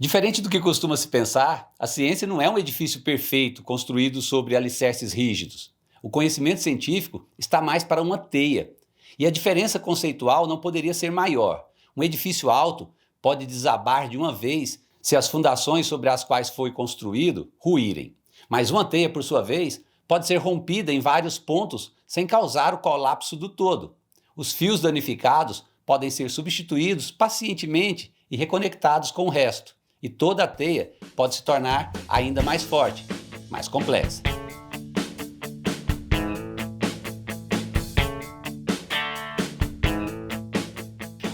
Diferente do que costuma se pensar, a ciência não é um edifício perfeito construído sobre alicerces rígidos. O conhecimento científico está mais para uma teia. E a diferença conceitual não poderia ser maior. Um edifício alto pode desabar de uma vez se as fundações sobre as quais foi construído ruírem. Mas uma teia, por sua vez, pode ser rompida em vários pontos sem causar o colapso do todo. Os fios danificados podem ser substituídos pacientemente e reconectados com o resto. E toda a teia pode se tornar ainda mais forte, mais complexa.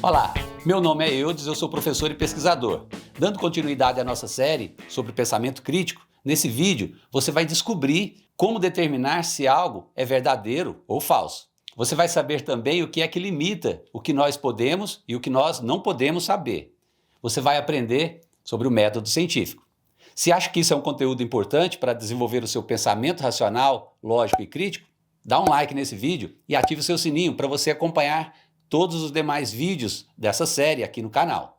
Olá, meu nome é Eudes, eu sou professor e pesquisador. Dando continuidade à nossa série sobre pensamento crítico, nesse vídeo você vai descobrir como determinar se algo é verdadeiro ou falso. Você vai saber também o que é que limita o que nós podemos e o que nós não podemos saber. Você vai aprender sobre o método científico. Se acha que isso é um conteúdo importante para desenvolver o seu pensamento racional, lógico e crítico, dá um like nesse vídeo e ative o seu sininho para você acompanhar todos os demais vídeos dessa série aqui no canal.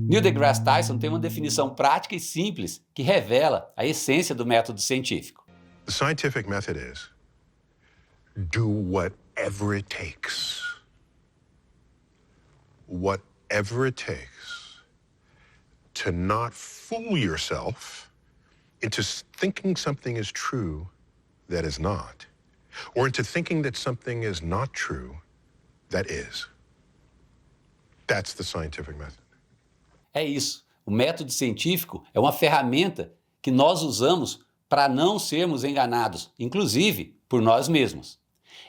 Neil deGrasse Tyson tem uma definição prática e simples que revela a essência do método científico. The scientific method is do whatever it takes. Whatever it takes to not fool yourself into thinking something is true that is not, or into thinking that something is not true that is. That's the scientific method. É isso. O método científico é uma ferramenta que nós usamos para não sermos enganados, inclusive por nós mesmos.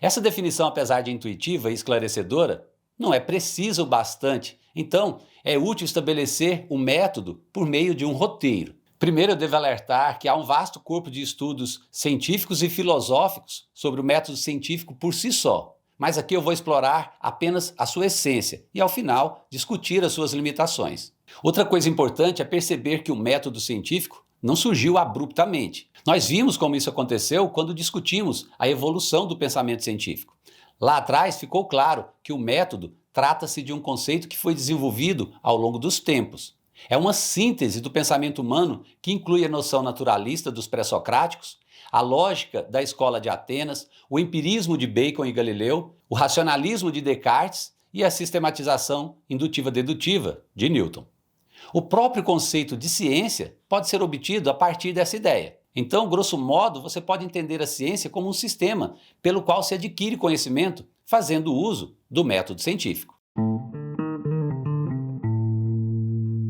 Essa definição, apesar de intuitiva e esclarecedora, não é precisa o bastante. Então, é útil estabelecer um método por meio de um roteiro. Primeiro, eu devo alertar que há um vasto corpo de estudos científicos e filosóficos sobre o método científico por si só. Mas aqui eu vou explorar apenas a sua essência e, ao final, discutir as suas limitações. Outra coisa importante é perceber que o método científico não surgiu abruptamente. Nós vimos como isso aconteceu quando discutimos a evolução do pensamento científico. Lá atrás ficou claro que o método trata-se de um conceito que foi desenvolvido ao longo dos tempos. É uma síntese do pensamento humano que inclui a noção naturalista dos pré-socráticos, a lógica da escola de Atenas, o empirismo de Bacon e Galileu, o racionalismo de Descartes e a sistematização indutiva-dedutiva de Newton. O próprio conceito de ciência pode ser obtido a partir dessa ideia. Então, grosso modo, você pode entender a ciência como um sistema pelo qual se adquire conhecimento fazendo uso do método científico.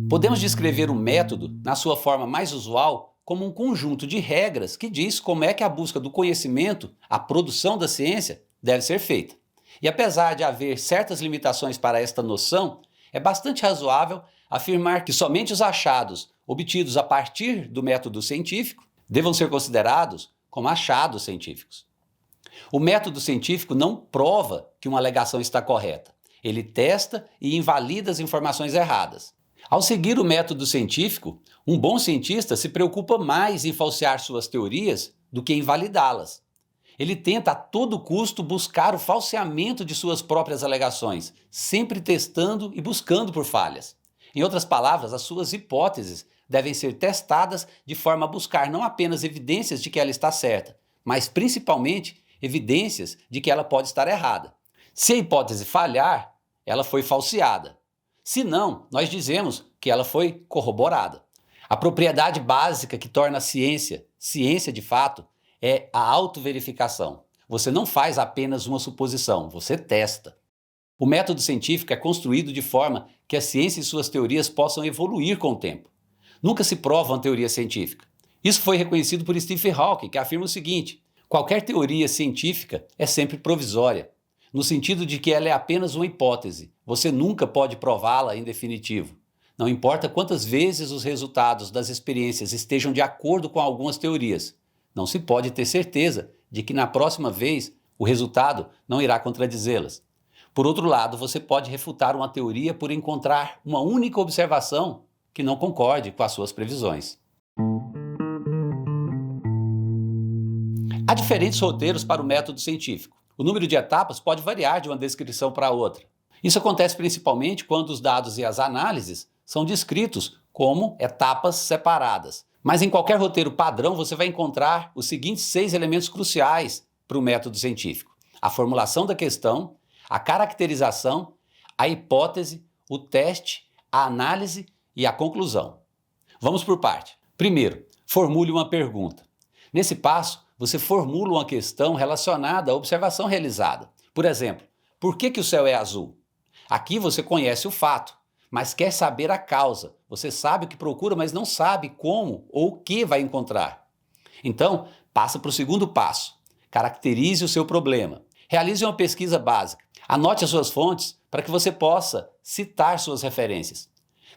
Podemos descrever o método, na sua forma mais usual, como um conjunto de regras que diz como é que a busca do conhecimento, a produção da ciência, deve ser feita. E apesar de haver certas limitações para esta noção, é bastante razoável afirmar que somente os achados obtidos a partir do método científico devam ser considerados como achados científicos. O método científico não prova que uma alegação está correta. Ele testa e invalida as informações erradas. Ao seguir o método científico, um bom cientista se preocupa mais em falsear suas teorias do que em validá-las. Ele tenta a todo custo buscar o falseamento de suas próprias alegações, sempre testando e buscando por falhas. Em outras palavras, as suas hipóteses devem ser testadas de forma a buscar não apenas evidências de que ela está certa, mas principalmente evidências de que ela pode estar errada. Se a hipótese falhar, ela foi falseada. Se não, nós dizemos que ela foi corroborada. A propriedade básica que torna a ciência, ciência de fato, é a autoverificação. Você não faz apenas uma suposição, você testa. O método científico é construído de forma que a ciência e suas teorias possam evoluir com o tempo. Nunca se prova uma teoria científica. Isso foi reconhecido por Stephen Hawking, que afirma o seguinte: qualquer teoria científica é sempre provisória, no sentido de que ela é apenas uma hipótese. Você nunca pode prová-la em definitivo. Não importa quantas vezes os resultados das experiências estejam de acordo com algumas teorias, não se pode ter certeza de que na próxima vez o resultado não irá contradizê-las. Por outro lado, você pode refutar uma teoria por encontrar uma única observação que não concorde com as suas previsões. Há diferentes roteiros para o método científico. O número de etapas pode variar de uma descrição para outra. Isso acontece principalmente quando os dados e as análises são descritos como etapas separadas. Mas em qualquer roteiro padrão você vai encontrar os seguintes 6 elementos cruciais para o método científico: a formulação da questão, a caracterização, a hipótese, o teste, a análise e a conclusão. Vamos por parte. Primeiro, formule uma pergunta. Nesse passo, você formula uma questão relacionada à observação realizada. Por exemplo, por que o céu é azul? Aqui você conhece o fato, mas quer saber a causa. Você sabe o que procura, mas não sabe como ou o que vai encontrar. Então, passa para o segundo passo. Caracterize o seu problema. Realize uma pesquisa básica. Anote as suas fontes para que você possa citar suas referências.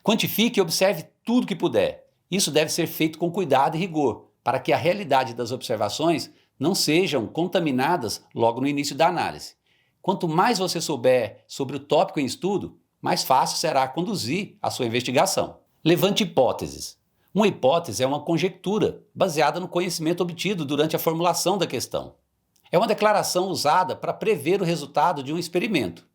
Quantifique e observe tudo que puder. Isso deve ser feito com cuidado e rigor, para que a realidade das observações não sejam contaminadas logo no início da análise. Quanto mais você souber sobre o tópico em estudo, mais fácil será conduzir a sua investigação. Levante hipóteses. Uma hipótese é uma conjectura baseada no conhecimento obtido durante a formulação da questão. É uma declaração usada para prever o resultado de um experimento.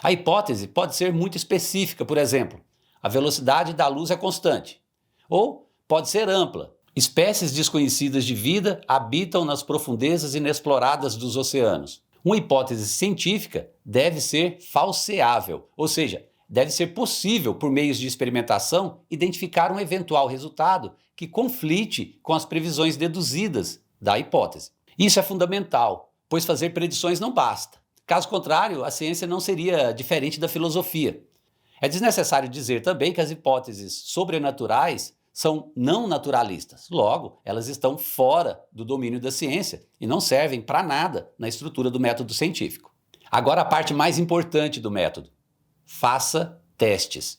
A hipótese pode ser muito específica, por exemplo, a velocidade da luz é constante. Ou pode ser ampla. Espécies desconhecidas de vida habitam nas profundezas inexploradas dos oceanos. Uma hipótese científica deve ser falseável, ou seja, deve ser possível, por meios de experimentação, identificar um eventual resultado que conflite com as previsões deduzidas da hipótese. Isso é fundamental, pois fazer predições não basta. Caso contrário, a ciência não seria diferente da filosofia. É desnecessário dizer também que as hipóteses sobrenaturais são não naturalistas. Logo, elas estão fora do domínio da ciência e não servem para nada na estrutura do método científico. Agora a parte mais importante do método. Faça testes.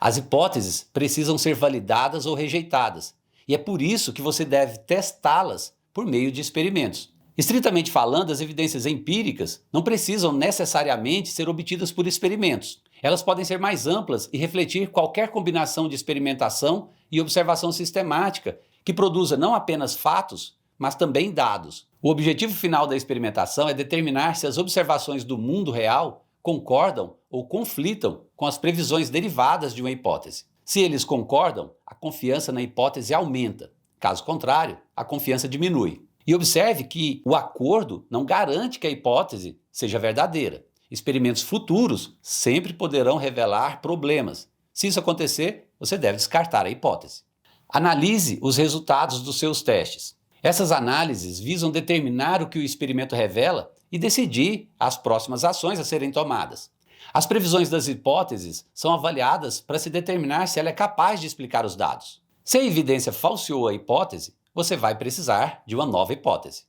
As hipóteses precisam ser validadas ou rejeitadas, e é por isso que você deve testá-las por meio de experimentos. Estritamente falando, as evidências empíricas não precisam necessariamente ser obtidas por experimentos. Elas podem ser mais amplas e refletir qualquer combinação de experimentação e observação sistemática que produza não apenas fatos, mas também dados. O objetivo final da experimentação é determinar se as observações do mundo real concordam ou conflitam com as previsões derivadas de uma hipótese. Se eles concordam, a confiança na hipótese aumenta. Caso contrário, a confiança diminui. E observe que o acordo não garante que a hipótese seja verdadeira. Experimentos futuros sempre poderão revelar problemas. Se isso acontecer, você deve descartar a hipótese. Analise os resultados dos seus testes. Essas análises visam determinar o que o experimento revela e decidir as próximas ações a serem tomadas. As previsões das hipóteses são avaliadas para se determinar se ela é capaz de explicar os dados. Se a evidência falseou a hipótese, você vai precisar de uma nova hipótese.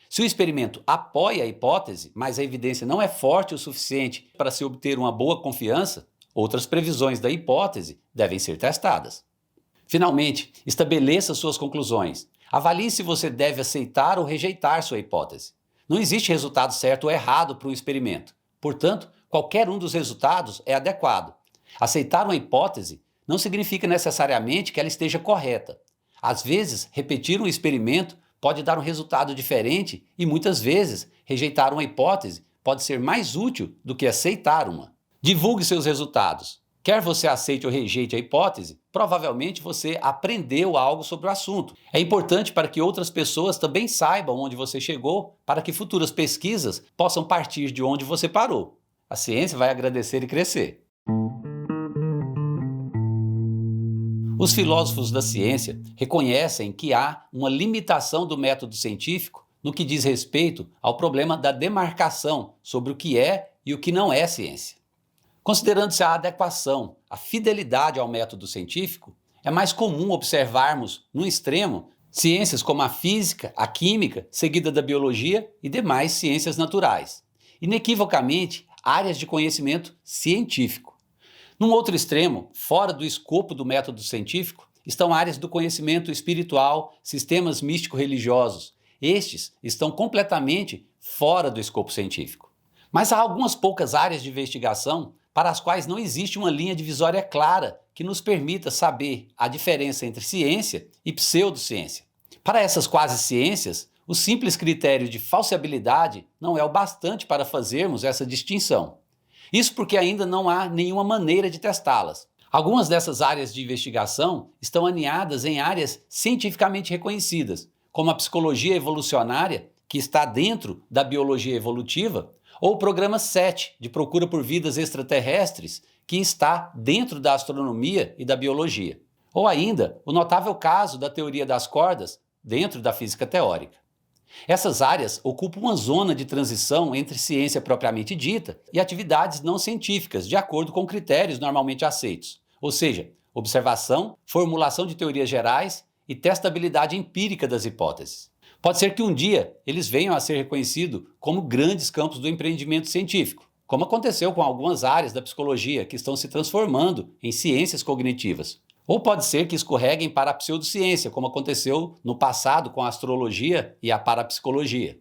Se o experimento apoia a hipótese, mas a evidência não é forte o suficiente para se obter uma boa confiança, outras previsões da hipótese devem ser testadas. Finalmente, estabeleça suas conclusões. Avalie se você deve aceitar ou rejeitar sua hipótese. Não existe resultado certo ou errado para um experimento. Portanto, qualquer um dos resultados é adequado. Aceitar uma hipótese não significa necessariamente que ela esteja correta. Às vezes, repetir um experimento pode dar um resultado diferente e muitas vezes rejeitar uma hipótese pode ser mais útil do que aceitar uma. Divulgue seus resultados. Quer você aceite ou rejeite a hipótese, provavelmente você aprendeu algo sobre o assunto. É importante para que outras pessoas também saibam onde você chegou, para que futuras pesquisas possam partir de onde você parou. A ciência vai agradecer e crescer. Os filósofos da ciência reconhecem que há uma limitação do método científico no que diz respeito ao problema da demarcação sobre o que é e o que não é ciência. Considerando-se a adequação, a fidelidade ao método científico, é mais comum observarmos, no extremo, ciências como a física, a química, seguida da biologia e demais ciências naturais. Inequivocamente, áreas de conhecimento científico. Num outro extremo, fora do escopo do método científico, estão áreas do conhecimento espiritual, sistemas místico-religiosos. Estes estão completamente fora do escopo científico. Mas há algumas poucas áreas de investigação para as quais não existe uma linha divisória clara que nos permita saber a diferença entre ciência e pseudociência. Para essas quase ciências, o simples critério de falseabilidade não é o bastante para fazermos essa distinção. Isso porque ainda não há nenhuma maneira de testá-las. Algumas dessas áreas de investigação estão aninhadas em áreas cientificamente reconhecidas, como a psicologia evolucionária, que está dentro da biologia evolutiva, ou o programa SET, de procura por vidas extraterrestres, que está dentro da astronomia e da biologia. Ou ainda, o notável caso da teoria das cordas, dentro da física teórica. Essas áreas ocupam uma zona de transição entre ciência propriamente dita e atividades não científicas, de acordo com critérios normalmente aceitos, ou seja, observação, formulação de teorias gerais e testabilidade empírica das hipóteses. Pode ser que um dia eles venham a ser reconhecidos como grandes campos do empreendimento científico, como aconteceu com algumas áreas da psicologia que estão se transformando em ciências cognitivas. Ou pode ser que escorreguem para a pseudociência, como aconteceu no passado com a astrologia e a parapsicologia.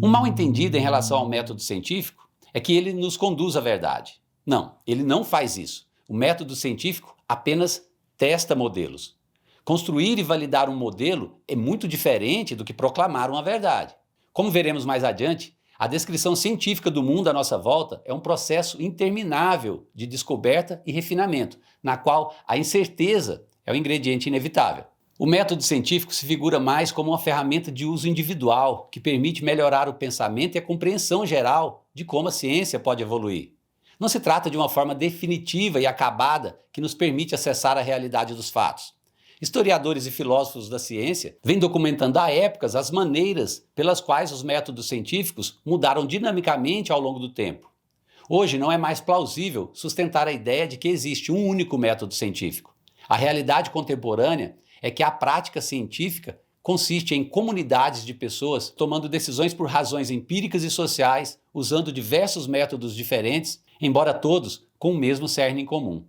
Um mal-entendido em relação ao método científico é que ele nos conduz à verdade. Não, ele não faz isso. O método científico apenas testa modelos. Construir e validar um modelo é muito diferente do que proclamar uma verdade. Como veremos mais adiante, a descrição científica do mundo à nossa volta é um processo interminável de descoberta e refinamento, na qual a incerteza é o ingrediente inevitável. O método científico se figura mais como uma ferramenta de uso individual, que permite melhorar o pensamento e a compreensão geral de como a ciência pode evoluir. Não se trata de uma forma definitiva e acabada que nos permite acessar a realidade dos fatos. Historiadores e filósofos da ciência vêm documentando há épocas as maneiras pelas quais os métodos científicos mudaram dinamicamente ao longo do tempo. Hoje não é mais plausível sustentar a ideia de que existe um único método científico. A realidade contemporânea é que a prática científica consiste em comunidades de pessoas tomando decisões por razões empíricas e sociais, usando diversos métodos diferentes, embora todos com o mesmo cerne em comum.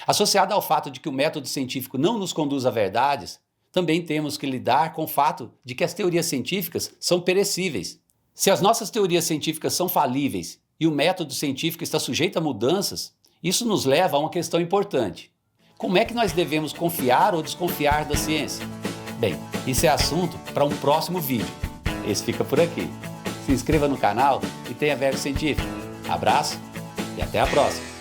Associado ao fato de que o método científico não nos conduz a verdades, também temos que lidar com o fato de que as teorias científicas são perecíveis. Se as nossas teorias científicas são falíveis e o método científico está sujeito a mudanças, isso nos leva a uma questão importante. Como é que nós devemos confiar ou desconfiar da ciência? Bem, isso é assunto para um próximo vídeo. Esse fica por aqui. Se inscreva no canal e tenha verbo científico. Abraço e até a próxima!